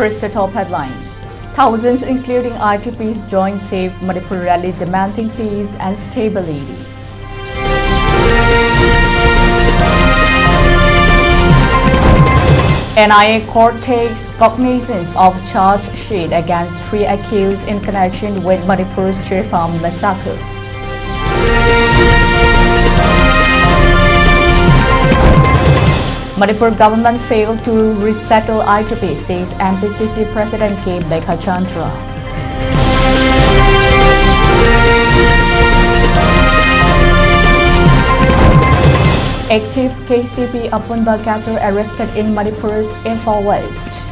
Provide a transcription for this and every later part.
First, the top headlines. Thousands, including ITPs, joined Save Manipur rally demanding peace and stability. NIA court takes cognizance of charge sheet against 3 accused in connection with Manipur's Chirpam massacre. Manipur government failed to resettle ITP, says MPCC President K. Chandra. Active KCP Apunba cadre arrested in Manipur's Imphal West.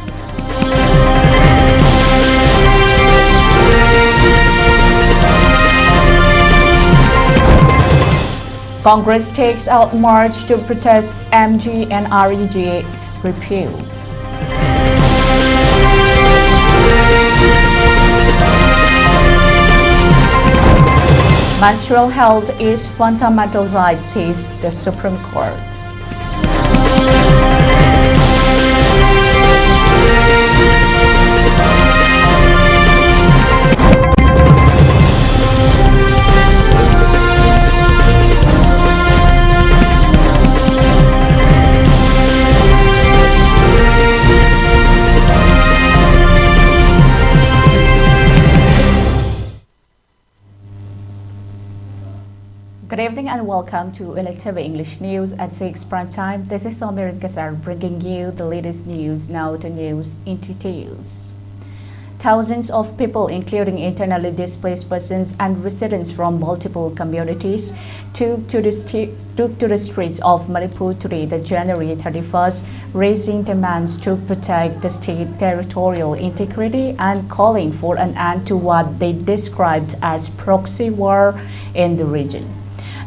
Congress takes out march to protest MGNREGA repeal. Menstrual health is fundamental right, says the Supreme Court. Good evening and welcome to ELITETV English News at 6 prime time. This is Somirin bringing you the latest news. Now the news in details. Thousands of people, including internally displaced persons and residents from multiple communities, took to the streets of Manipur today, the January 31st, raising demands to protect the state territorial integrity and calling for an end to what they described as proxy war in the region.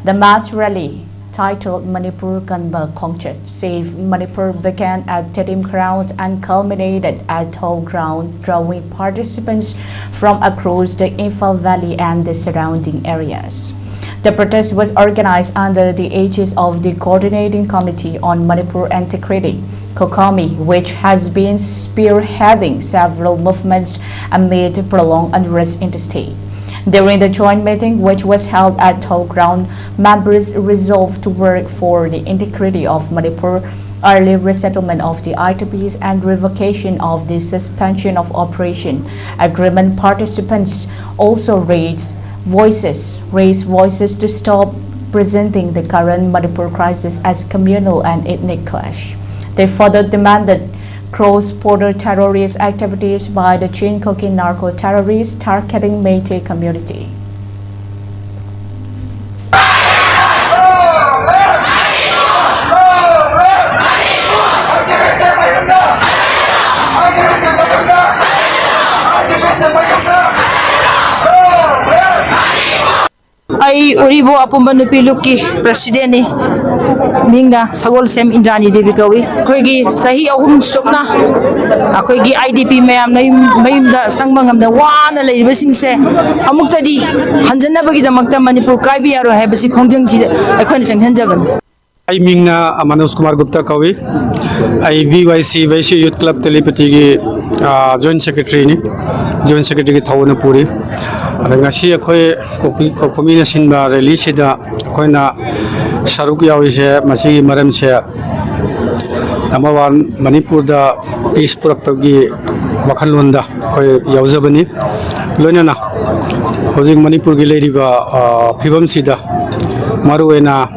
The mass rally, titled Manipur Kanba Kongchet Save Manipur, began at Terim Ground and culminated at Tow Ground, drawing participants from across the Imphal Valley and the surrounding areas. The protest was organized under the aegis of the Coordinating Committee on Manipur Integrity, COCOMI, which has been spearheading several movements amid prolonged unrest in the state. During the joint meeting, which was held at Tow Ground, members resolved to work for the integrity of Manipur, early resettlement of the ITPs, and revocation of the suspension of operation agreement. Participants also raised voices to stop presenting the current Manipur crisis as communal and ethnic clash. They further demanded cross-border terrorist activities by the chain-cooking narco-terrorists targeting Métis community. Ay uribo apumba nupiluki president ni mingna sagol sem indrani devi kawi koigi sahi ahum sukna akoigi IDP mayam mayimda sangbangam da wana leiba singse amukta di hanjana bagi damakta Manipur kaibi yaro hebasi khongjang si akhon sanghanjaban. I mingna Manoj Kumar Gupta kawi I VYC Vaishya Youth Club Telepathy gi Joint Secretary ni Joint Secretary gi Thawna Puri ngasi akhoi komina sinba rally sida khoina saruk yawise masi maram se number 1 Manipur da peace purakgi wakhalonda khoi yawjabani loinana hojik Manipur gi leiriba phibam sida maruena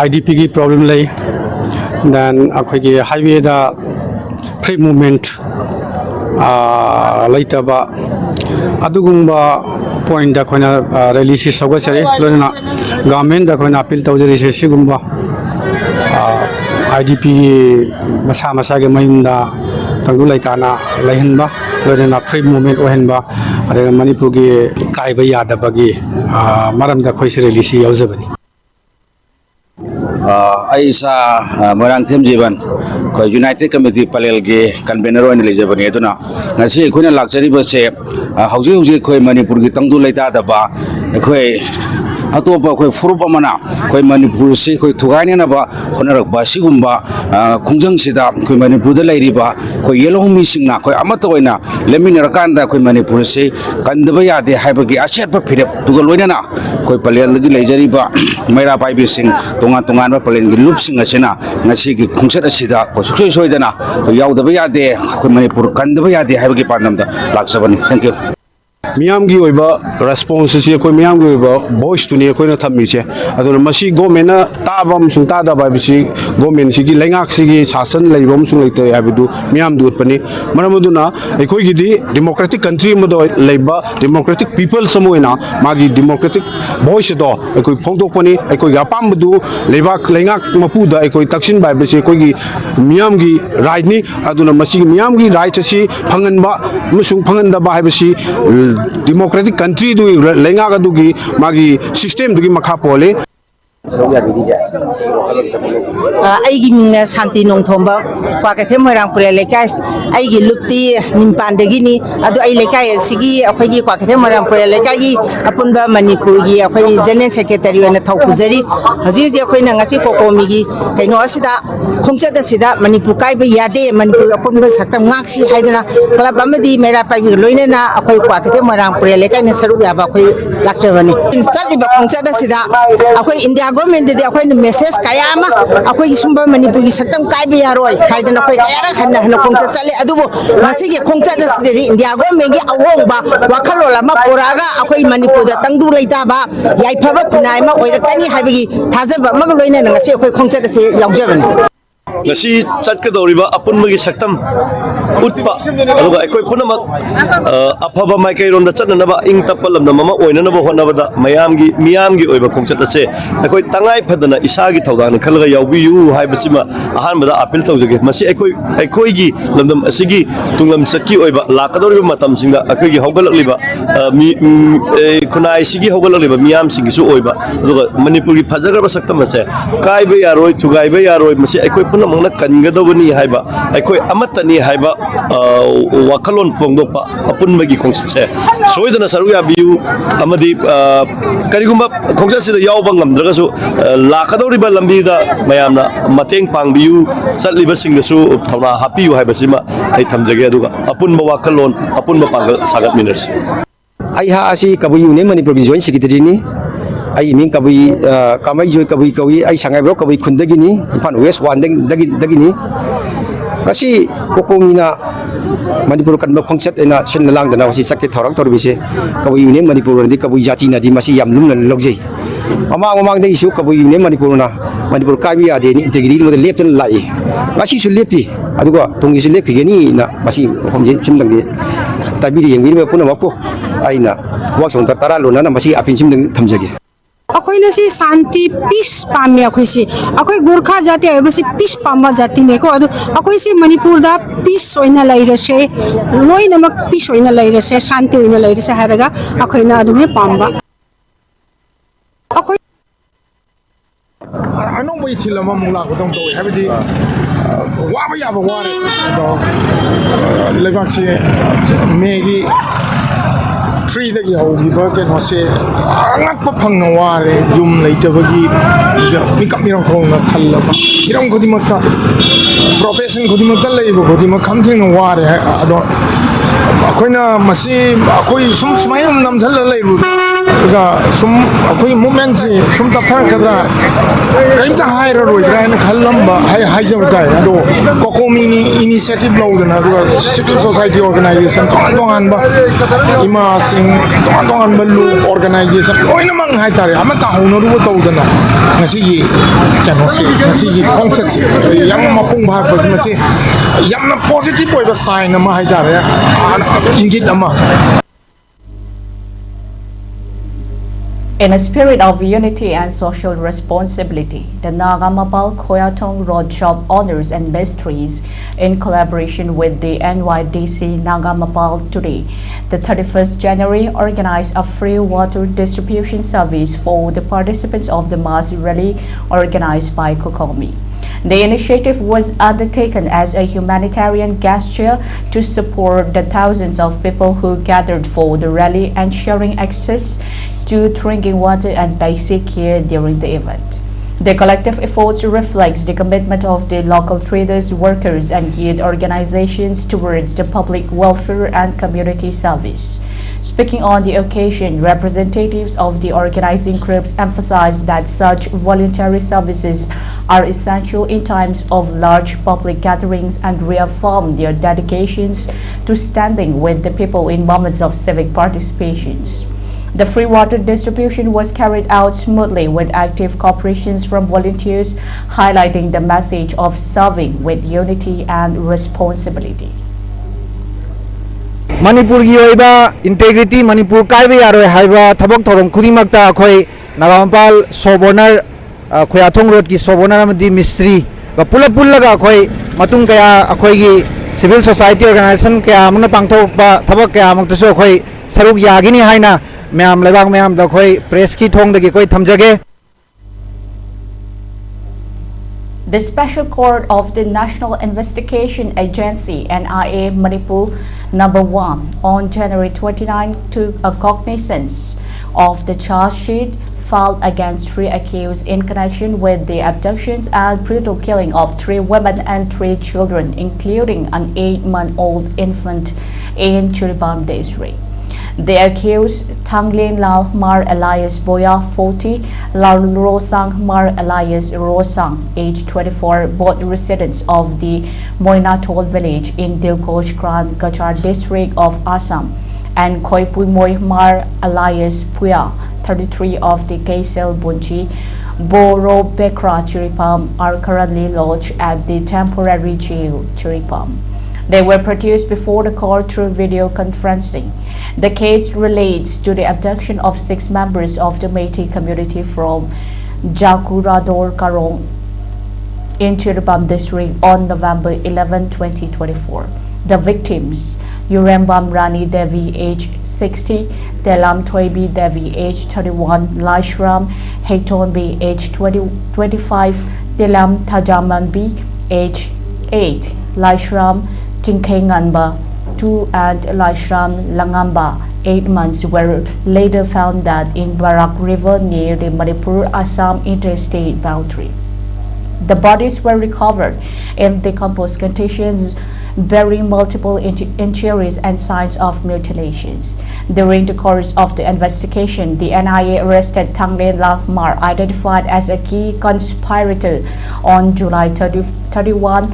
IDP ki problem lay then akhoi gi highway da free movement laitaba adugumba point da khona release sogachare lona government da khona appeal tawjari se sigumba IDP masa ge mainda tangdu laitana laihanba lona free movement ohenba are Manipur ge kaiba yada bagi maram da khoi se release yaujabani Aisa Morang Tim Jiban ko United Committee Palel ge convener on Elizabeth aduna ngasi khuna lakchari ba se hauji khoi Manipur gi tangdu laita da ba khoi अतोप अखोई फुरुप अमना अखोई मणिपुर से अखोई थुगाइननबा होनरकबा सिगुम्बा खुंजंगसिदा अखोई मणिपुर दा लैरिबा अखोई येलोमी सिंगना अखोई अमत ओइना लेमिनरकांदा अखोई मणिपुर से कंदबा यादे हाइबगी असेटबा फिरेप दुगा लोइनना अखोई पलेलदगी लैजरिबा मैरा पाइबि सिंग तोंगा तोंगानबा पलेनगी लुपसिंग असेना ngasi khungset asida ko suksoi soidana ko yaudaba yade akhoi manipur kandaba yade haibagi parnamda laksabani. Thank you. मियाम की ओइबा रेस्पॉन्स से कोई मियाम की ओइबा वॉइस तुनी कोई ना थम्मी से अदुन मसी गवर्नमेंट ना ताबम सुन तादा बाबिसी गवर्नमेंट सिगी लेंगाक सिगी शासन लेबम सुन लेते याबिदु मियाम दुत पनी मरमदुना एकोई गिदी डेमोक्रेटिक कंट्री मदो लेबा डेमोक्रेटिक पीपल समोइना मागी डेमोक्रेटिक वॉइस दो एकोई फोंदोक पनी एकोई अपाम बदु लेबा लेंगाक मपुदा एकोई तक्सिन बाबिसी एकोई गी मियाम की राइट नि अदुना मसी मियाम की राइट से फंगनबा मुसुं फंगनदबा हाइबसी democratic country du lenga ga du gi magi system du gi makha pole aigi mingna santi nong thomba kwa ka them rang pure lekai aigi lupti nimpan degi ni adu ai lekai sigi akhoi gi kwa ka them rang pure lekai gi apunba manipur gi akhoi general secretary na thau pujari haji ji akhoi na ngasi kokomi gi kaino asida khongsa da sida manipur kai ba yade manipur apunba saktam ngak si haidana club amadi mera pai bi loine na akhoi kwa ka them rang pure lekai na saru ya ba akhoi lakchabani sali ba khongsa da sida akhoi india government de akhoi message kayama akhoi sumba manipur gi saktam kai be yaroi haidana akhoi kayara khanna hana khongsa chale adubo masi gi khongsa da side india government gi awong ba wakhalola ma poraga akhoi manipur da tangdu leita ba yai phaba kunai ma oirakani haibigi thajaba ma loina na ngasi akhoi khongsa da se yaujabani ngasi chatkadoriba apunmagi saktam utpa aduga ekoi punamak aphaba maikai ronda chatnanaba ing tapalamna mama oinanaba honabada miyamgi oiba khongchat ase ekoi tangai phadana isagi thaudang khalga yaubiyu haibasima ahanbada appeal tawjage masi ekoi gi lamdam asigi tunglam sakki oiba lakadoriba matam singda ekoi gi hogalakliba kunai sigi hogalakliba miyam singi su oiba aduga manipur gi phajagraba saktam ase kaiba yaroi thugaiba yaroi masi ekoi punamangna kangadobani haiba ekoi amatani haiba wakalon pongdopa apunmagi khongse soidana saru ya biu amadi karigumba khongse sida yawba ngamdragasu lakadoriba lambida mayamna mateng pangbiu satliba singdasu thawna hapiu haibasima ai thamjage aduga apunba wakalon apunba pangal sagat miners ai ha asi kabui ne manipur bi joint secretary ni ai ming kabui kamai joy kabui kawi ai sangai bro kabui khundagi ni infan west one dagi ni kasi kokongina manipur kan khongset ena sen lang dana wasi sakki thorang tor bise kabui ne manipur ni kabui jati na di masi yam lum na logjei amang de isu kabui ne manipur kai bi ade ni integrity mo lep ten lai ngasi su lepi aduga tongi su lepi geni na masi khomje chimdang de tabiri yeng bi puna wako aina wa song tara lo na masi apin chimdang thamjage अखोई नसी शांति piece पामे अखोई से अखोई गोरखा जाति है बस piece पामा जाति ने को अदु अखोई से मणिपुर दा पीस ओइना लाइरसे लोइ नमक पीस ओइना लाइरसे शांति ओइना लाइरसे हारगा अखोई ना अदु में पामबा अखोई अनो बै थिलमा मुला को दं दoi हाबिदि वाबा याबा वारे दो लेबाक से Maggi free da gi hogi ba ke no se angat pa phang na ware yum leitabagi mi kap mirong khong na thalla ba hirong khodi makta profession khodi makta leibo khodi mak kham theng na ware ado akoina masi akoi sum smain nam thalla leibo ga sum akoi movement si sum ta thar kadra kaim ta haira roi dra na khallam ba hai jaw ta ado kokomi ni initiative lo na do civil society organization tong an ba ima Tong balu organization oina mang hai tare amata hono ru to dana ngasi gi kano se ngasi gi concept se yam mapung bha pas masi yam na positive oi ba sign ma hai tare ingit ama. In a spirit of unity and social responsibility, the Nagamapal Khoyatong Road Shop Owners and Mysteries, in collaboration with the NYDC Nagamapal today, the 31st January, organized a free water distribution service for the participants of the mass rally organized by Kokomi. The initiative was undertaken as a humanitarian gesture to support the thousands of people who gathered for the rally, ensuring access to drinking water and basic care during the event. The collective efforts reflects the commitment of the local traders, workers, and youth organizations towards the public welfare and community service. Speaking on the occasion, representatives of the organizing groups emphasized that such voluntary services are essential in times of large public gatherings and reaffirmed their dedications to standing with the people in moments of civic participations. The free water distribution was carried out smoothly with active cooperations from volunteers, highlighting the message of serving with unity and responsibility. Manipur gi oiba integrity Manipur kaiba yaroi haiba thabak thorom khudimakta akhoi nagampal sobonar khoyathong road ki sobonar amadi mistri ga pula pullaga akhoi matung kaya akhoi gi civil society organization kaya amna pangthok ba thabak kaya amangtaso akhoi saruk yagini haina ma'am लेबाग ma'am दखोई press की थोंग दगी कोई थमजगे. The Special Court of the National Investigation Agency NIA Manipur number 1 on January 29 took a cognizance of the charge sheet filed against 3 accused in connection with the abductions and brutal killing of 3 women and 3 children, including an 8-month-old infant in Chiribam district. The accused Tanglin Lal Mar Elias Boya 40, Lal Rosang Mar Elias Rosang age 24, both residents of the Moinatol village in Dilkosh Kran Gachar district of Assam, and Khoipui Moy Mar Elias Puya 33 of the Kaisel Bunchi Boro Bekra Chiripam are currently lodged at the temporary jail Chiripam. They were produced before the court through video conferencing. The case relates to the abduction of 6 members of the Meitei community from Jakurador Karong in Chiribam district on November 11, 2024. The victims, Urembam Rani Devi age 60, Telam Toibi Devi age 31, Laishram Heitonbi age 25, Telam Tajamanbi age 8, Laishram Tinkenganba 2 and Laishram Langamba 8 months were later found dead in Barak River near the Manipur-Assam interstate boundary. The bodies were recovered in decomposed conditions, bearing multiple injuries and signs of mutilations. During the course of the investigation, the NIA arrested Tanglin Lalmar, identified as a key conspirator, on July 31,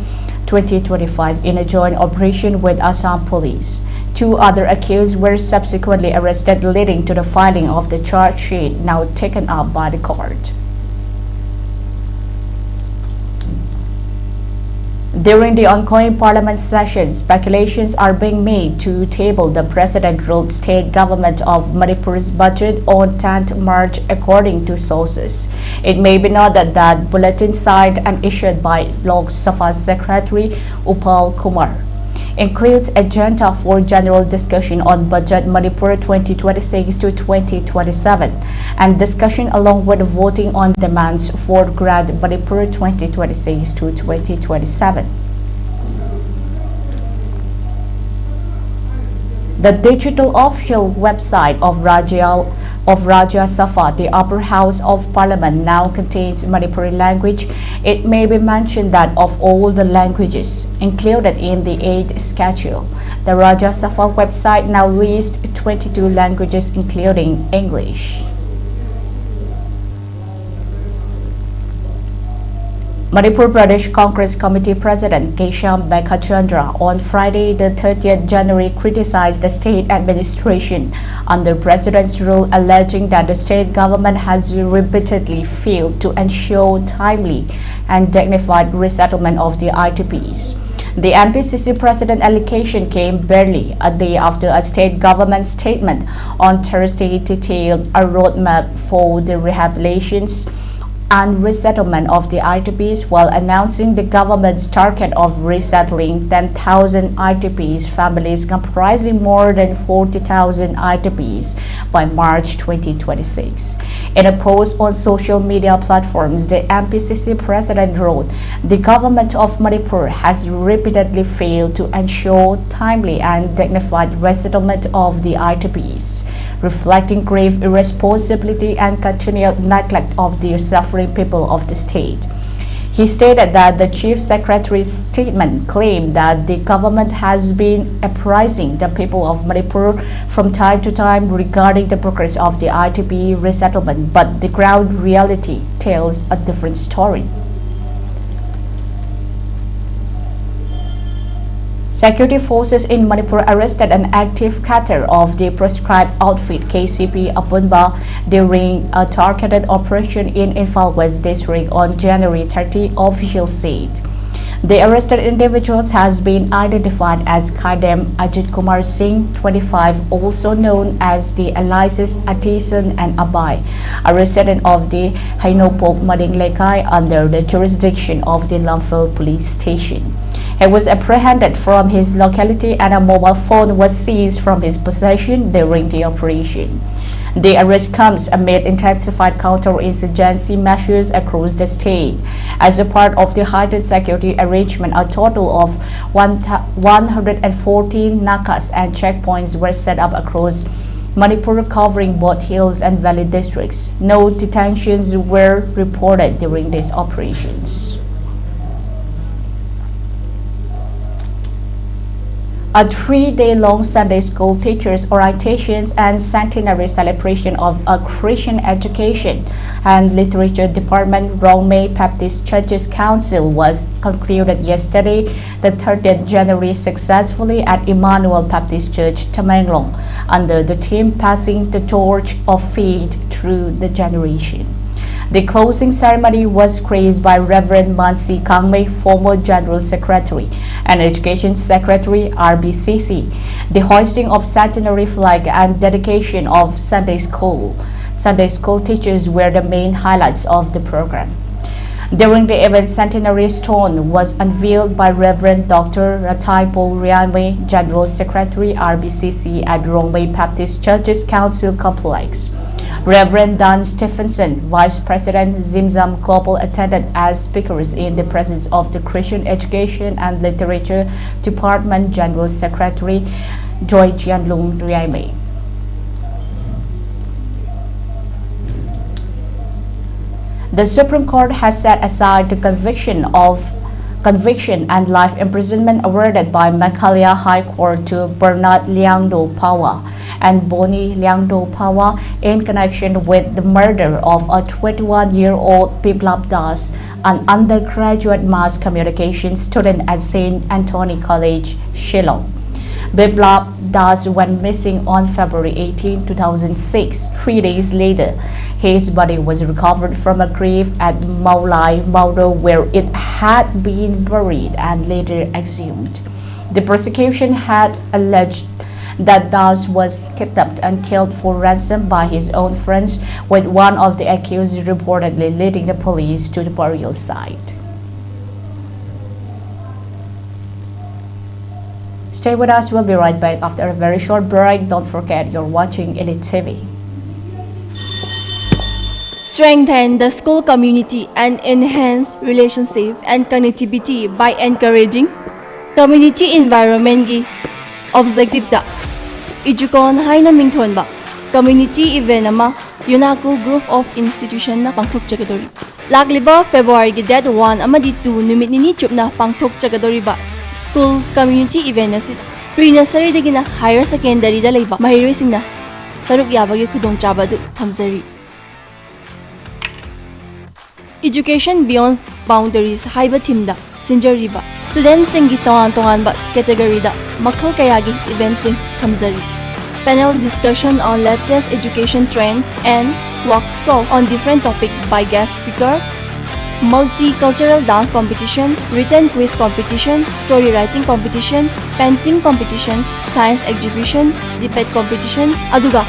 2025 in a joint operation with Assam police. 2 other accused were subsequently arrested, leading to the filing of the charge sheet now taken up by the court. During the ongoing parliament session, speculations are being made to table the president-ruled state government of Manipur's budget on 10th March, according to sources. It may be noted that bulletin signed and issued by Lok Sabha Secretary Upal Kumar includes agenda for general discussion on budget Manipur 2026 to 2027 and discussion along with voting on demands for grant Manipur 2026 to 2027. The digital official website of Rajya Sabha, the upper house of parliament, now contains Manipuri language. It may be mentioned that of all the languages included in the aid schedule, the Rajya Sabha website now lists 22 languages including English. Manipur Pradesh Congress Committee President Kesham Bekhachandra on Friday the 30th January criticized the state administration under President's rule, alleging that the state government has repeatedly failed to ensure timely and dignified resettlement of the ITPs. The NPCC President allocation came barely a day after a state government statement on Thursday detailed a roadmap for the rehabilitations and resettlement of the IDPs while announcing the government's target of resettling 10,000 IDPs families comprising more than 40,000 IDPs by March 2026. In a post on social media platforms, the MPCC president wrote, "The government of Manipur has repeatedly failed to ensure timely and dignified resettlement of the IDPs, reflecting grave irresponsibility and continued neglect of the suffering people of the state." He stated that the Chief Secretary's statement claimed that the government has been apprising the people of Manipur from time to time regarding the progress of the IDP resettlement, but the ground reality tells a different story. Security forces in Manipur arrested an active cadre of the proscribed outfit KCP Apunba during a targeted operation in Imphal West District on January 30, officials said. The arrested individuals has been identified as Kadem Ajit Kumar Singh, 25, also known as the aliases Atison and Abai, a resident of the Hainopok Mading Lekai under the jurisdiction of the Lamphil police station. He was apprehended from his locality and a mobile phone was seized from his possession during the operation. The arrest comes amid intensified counterinsurgency measures across the state. As a part of the heightened security arrangement, a total of 114 nakas and checkpoints were set up across Manipur, covering both hills and valley districts. No detentions were reported during these operations. A 3-day-long Sunday school teachers' orientations and centenary celebration of a Christian education and literature department Rongmei Baptist Churches Council was concluded yesterday, the 30th January, successfully at Emmanuel Baptist Church, Tamenglong, under the theme Passing the Torch of Faith Through the Generation. The closing ceremony was graced by Reverend Mansi Kangmei, former General Secretary and Education Secretary, RBCC, the hoisting of centenary flag and dedication of Sunday school. Sunday school teachers were the main highlights of the program. During the event, centenary stone was unveiled by Reverend Dr. Rataipo Rianwe, General Secretary, RBCC at Rongmei Baptist Churches Council Complex. Reverend Don Stephenson, Vice President Zimzam Global, attended as speakers in the presence of the Christian Education and Literature Department General Secretary Joy Jianlung Riaime. The Supreme Court has set aside the conviction and life imprisonment awarded by Meghalaya High Court to Bernard Liangdo Pawa and Boni Liangdo Pawa in connection with the murder of a 21-year-old Biplab Das, an undergraduate mass communication student at St. Anthony College, Shillong. Biplab Das went missing on February 18, 2006. 3 days later, his body was recovered from a grave at Maulai Maudo, where it had been buried and later exhumed. The prosecution had alleged that Das was kidnapped and killed for ransom by his own friends, with one of the accused reportedly leading the police to the burial site. Stay with us, we'll be right back after a very short break. Don't forget you're watching Elite TV. Strengthen the school community and enhance relationship and connectivity by encouraging community environment gi objective da Ijukon haina mingthonba community event ama UNACO group of institution na pangthok chagadori lagliba February gi date 1 amadi 2 numit nini chupna pangthok chagadori ba school community event asid pre-nursery dagina higher secondary da leiba mahiroi singna saruk yabagi khudong chaba du thamjari. Education beyond boundaries haiba thimda sinjariba students singi tongan ba category da makhal kayagi events sing thamjari. Panel discussion on latest education trends and workshop on different topics by guest speaker, multicultural dance competition, written quiz competition, story writing competition, painting competition, science exhibition, debate competition, aduga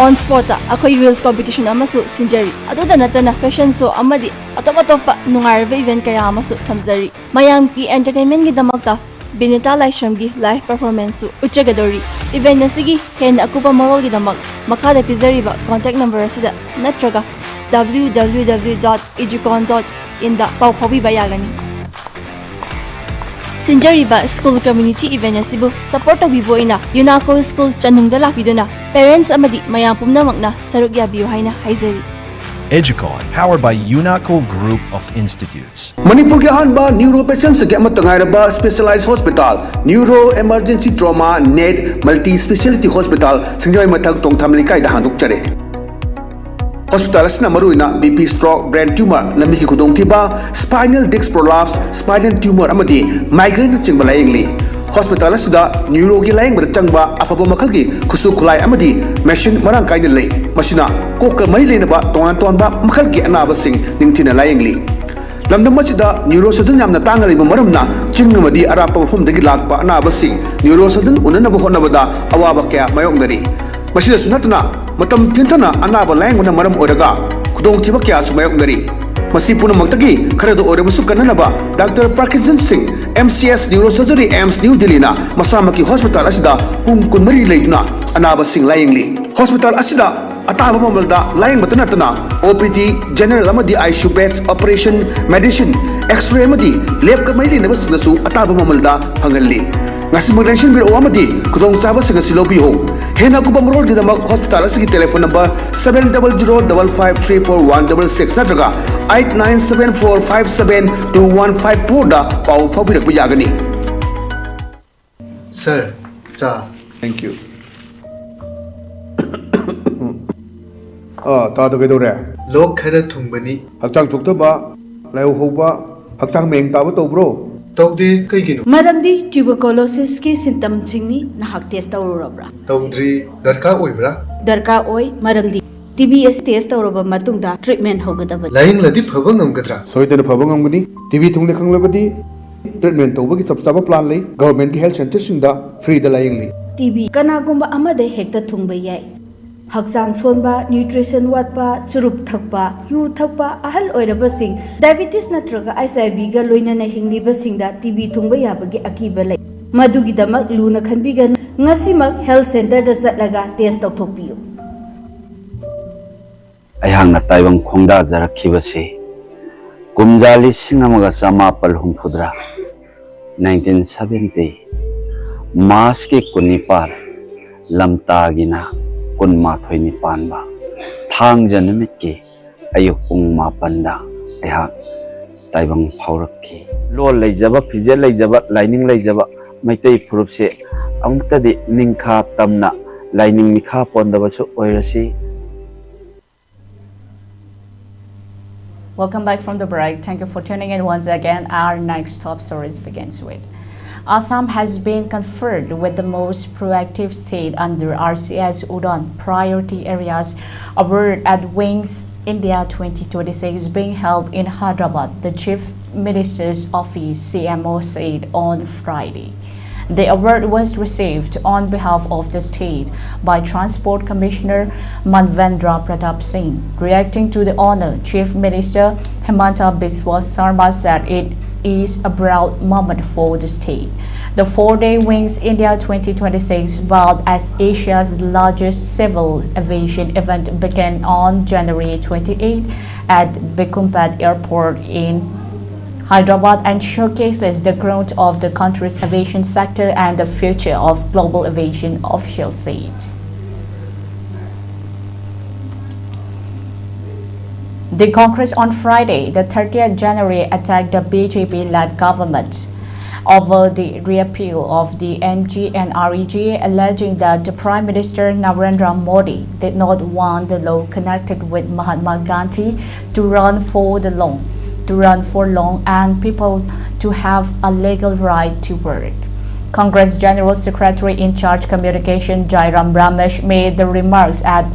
On spot akoy reels competition amasu sinjari aduda natana fashion show amadi atop nungarve event kaya amasu thamjari mayam ki entertainment gi damakta Binita Laishram gi live performance su uchagadori event asigi hen akupa moral gi damak makada pizari ba contact number asida natraga www.educon.in da pau phawi ba yagani Sinjari ba school community event asibu support agibo ina UNACO school chanungda lakiduna parents amadi mayam pumnamakna saruk yabiyo haina haizari EDUCON, powered by UNACO Group of Institutes. Manipur के अहम neuro patients के specialised hospital neuro emergency trauma net multi speciality hospital Singjai Mathak Tongtham Leikai हांदोकचरे hospital मरुना BP stroke brain tumour लंबी की खुदोंथीबा spinal disc prolapse spinal tumour migraine चिंब लायेंगली हॉस्पिटल न्यूरो की लायेंग चंबा अफब मखल की खुसु खुलाई मेशिन मरांग कायदे लई मसिना कोक मरी लेनबा तोंगान तोंबा मखल की अनाबसिंग निंगथिना लायेंगली लमदम मसिदा neuro surgeon यामना तांगलिबा मरमना चिंगमदी Arap मफमदगी Lakpa अनाबसिंग neuro surgeon उननबा होनबदा अवाबा क्या मायोंगदरी मसिदा सुनतना मतम थिंथना अनाबा लायेंगना मरम ओरगा खुदोंथिबा क्या सुमायोंगदरी मसी पुनमक्तगी खरदो ओरबसु कन्ननबा doctor Parkinson Singh MCS neurosurgery AIIMS New Delhi ना मसामकी हॉस्पिटल असिदा पुंग कुनमरी लेदुना अनाबा सिंह लायेंगली हॉस्पिटल असिदा अताबा ममलदा लायेंग मतनतना OPD जनरल अमदी ICU beds operation medicine x-ray अमदी लैब कमई लेनबसिनसु अताबा ममलदा फंगल्ली ngasi maglension biro amadi kudong saba singa silobi ho hena kuba mrol gidamak hospital asigi telephone number 7005534166 natraga 8974572154 da pau phabirak bu yagani sir cha thank you ta da kedore lok khara thungbani hakchang thukta layo hoba hakchang meng ta ba to bro tawde kaigino maramdi tuberculosis ki symptom singni nahak test tawrobra tawdri darka oibra darka oi maramdi TBS test tawroba matungda treatment hogadaba lying ladi phaba ngamgadra soidana phaba ngamgani TB thungne khanglabadi treatment tawbagi chapchaba plan lei government ki health center singda free da lying lei TB kanagumba amade hekta thungba yai Haksan sonba, nutrition watpa, churup thakpa, yu thakpa, ahal oiraba sing, diabetes natraga ICIB ga loina na hingliba sing da TB thungba yabagi akiba lai. Madugi damak luna khanbigan ngasimak health center da zatlaga test tawthokpiyo. Ayang na taibang khongda jarakhiba se. Kumjali singamaga samapal humphudra. 1970 Mas ke kunipal lamtagina kun mathoi ni panba thang janamit ke ayuk pung mapanda eha taibang phaurak ki lol leijaba phijel leijaba lining leijaba maitai phurup se amukta de ningkha tamna lining mikha pondaba chu oirasi. Welcome back from the break. Thank you for tuning in once again. Our next top stories begins with Assam has been conferred with the most proactive state under RCS Udon Priority Areas Award at Wings India 2026 being held in Hyderabad, the Chief Minister's Office CMO said on Friday. The award was received on behalf of the state by Transport Commissioner Manvendra Pratap Singh. Reacting to the honor, Chief Minister Hemanta Biswa Sarma said it is a proud moment for the state. The 4-day Wings India 2026, billed as Asia's largest civil aviation event, began on January 28 at Begumpet Airport in Hyderabad and showcases the growth of the country's aviation sector and the future of global aviation, officials said. The Congress on Friday, the 30th January, attacked the BJP-led government over the repeal of the MGNREGA, alleging that the Prime Minister Narendra Modi did not want the law connected with Mahatma Gandhi to run for long and people to have a legal right to work. Congress General Secretary in charge communication Jairam Ramesh made the remarks at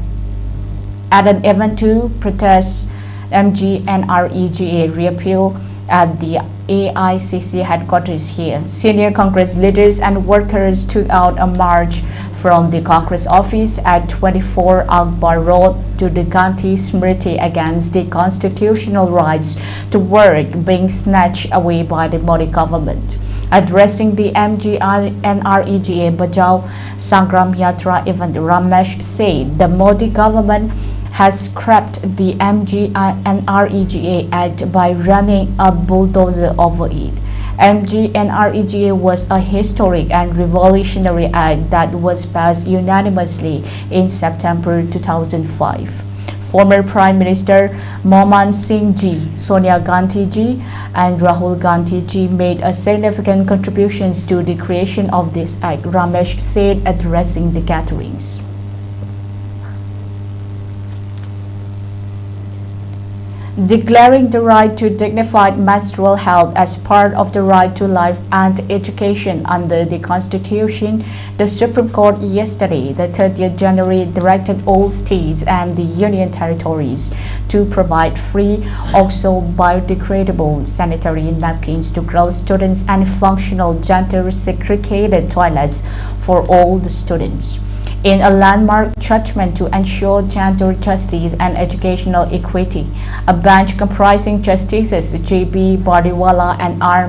an event to protest MGNREGA repeal at the AICC headquarters here. Senior Congress leaders and workers took out a march from the Congress office at 24 Akbar Road to the Gandhi Smriti against the constitutional rights to work being snatched away by the Modi government. Addressing the MGNREGA Bajao Sangram Yatra event, Ramesh said the Modi government has scrapped the MGNREGA Act by running a bulldozer over it. MGNREGA was a historic and revolutionary act that was passed unanimously in September 2005. Former Prime Minister Manmohan Singh Ji, Sonia Gandhi Ji, and Rahul Gandhi Ji made a significant contributions to the creation of this act, Ramesh said, addressing the gatherings. Declaring the right to dignified menstrual health as part of the right to life and education under the Constitution, the Supreme Court yesterday, the 30th January, directed all states and the Union territories to provide free, also biodegradable sanitary napkins to girl students and functional gender-segregated toilets for all the students. In a landmark judgment to ensure gender justice and educational equity, a bench comprising Justices J.B. Badiwala and R.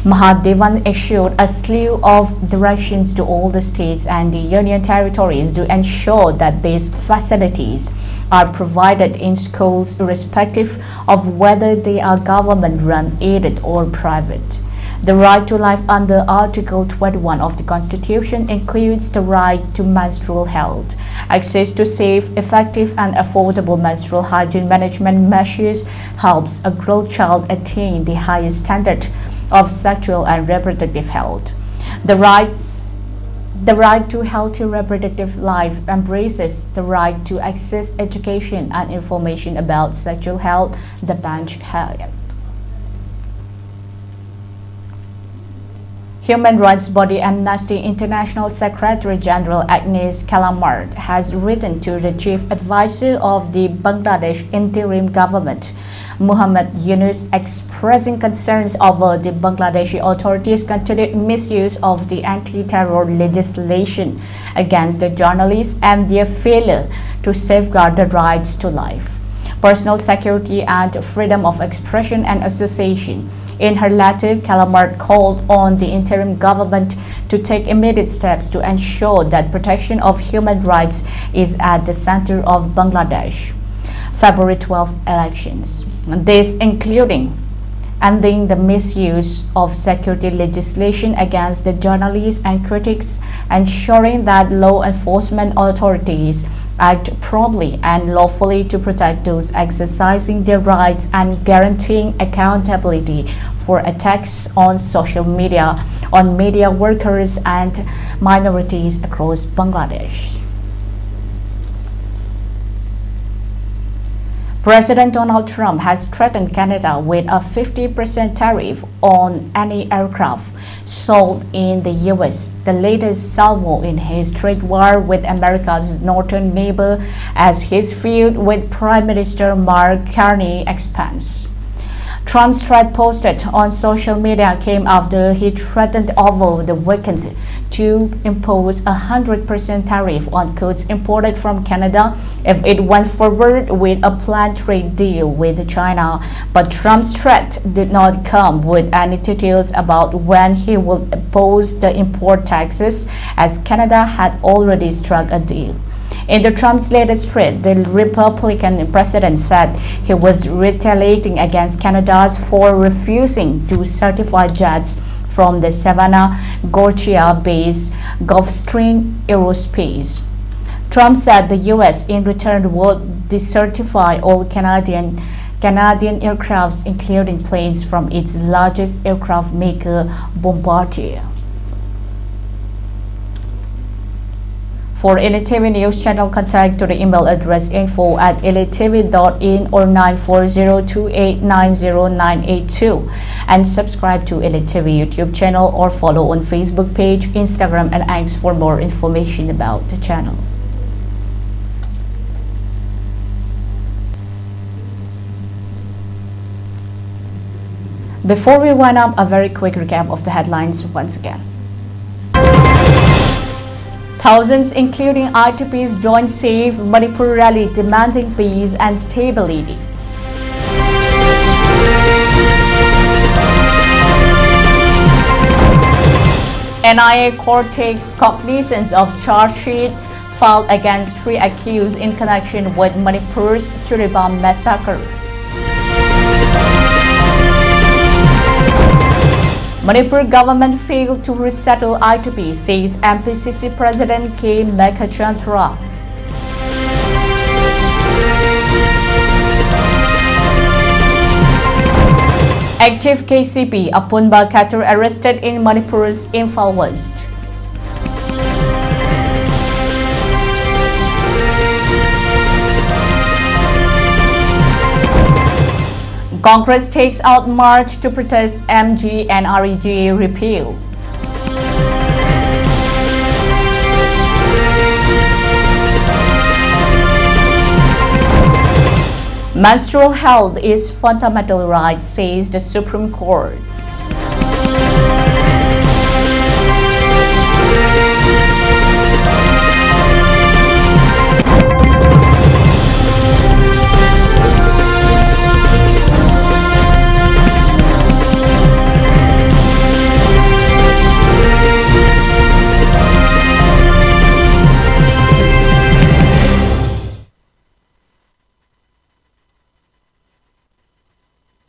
Mahadevan issued a slew of directions to all the states and the union territories to ensure that these facilities are provided in schools irrespective of whether they are government-run, aided or private. The right to life under Article 21 of the Constitution includes the right to menstrual health. Access to safe, effective, and affordable menstrual hygiene management measures helps a girl child attain the highest standard of sexual and reproductive health. The right to healthy reproductive life embraces the right to access education and information about sexual health, the bench held. Human rights body Amnesty International Secretary General Agnes Callamard has written to the Chief Advisor of the Bangladesh interim government, Muhammad Yunus, expressing concerns over the Bangladeshi authorities' continued misuse of the anti-terror legislation against the journalists and their failure to safeguard the rights to life, personal security, and freedom of expression and association. In her letter, Callamard called on the interim government to take immediate steps to ensure that protection of human rights is at the center of Bangladesh February 12 elections. This including ending the misuse of security legislation against the journalists and critics, ensuring that law enforcement authorities act promptly and lawfully to protect those exercising their rights, and guaranteeing accountability for attacks on social media, on media workers and minorities across Bangladesh. President Donald Trump has threatened Canada with a 50% tariff on any aircraft sold in the U.S., the latest salvo in his trade war with America's northern neighbor as his feud with Prime Minister Mark Carney expands. Trump's threat posted on social media came after he threatened over the weekend to impose a 100% tariff on goods imported from Canada if it went forward with a planned trade deal with China. But Trump's threat did not come with any details about when he will impose the import taxes, as Canada had already struck a deal. In the Trump's latest threat, the Republican president said he was retaliating against Canada for refusing to certify jets from the Savannah, Georgia-based Gulfstream Aerospace. Trump said the U.S. in return would decertify all Canadian aircrafts, including planes from its largest aircraft maker, Bombardier. For ELITETV News Channel, contact to the email address info@elitetv.in or 94028909882, and subscribe to ELITETV YouTube channel or follow on Facebook page, Instagram, and X for more information about the channel. Before we wind up, a very quick recap of the headlines once again. Thousands, including ITPs, joined Save Manipur rally demanding peace and stability. NIA court takes cognizance of charge sheet filed against 3 accused in connection with Manipur's Turibam massacre. Manipur government failed to resettle ITP, says MPCC President K. Meghachandra. Active KCP Apunba cadre arrested in Manipur's Imphal West. Congress takes out march to protest MGNREGA repeal. Menstrual health is fundamental right, says the Supreme Court.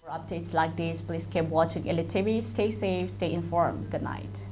For updates like this, please keep watching ELITETV. Stay safe, stay informed. Good night.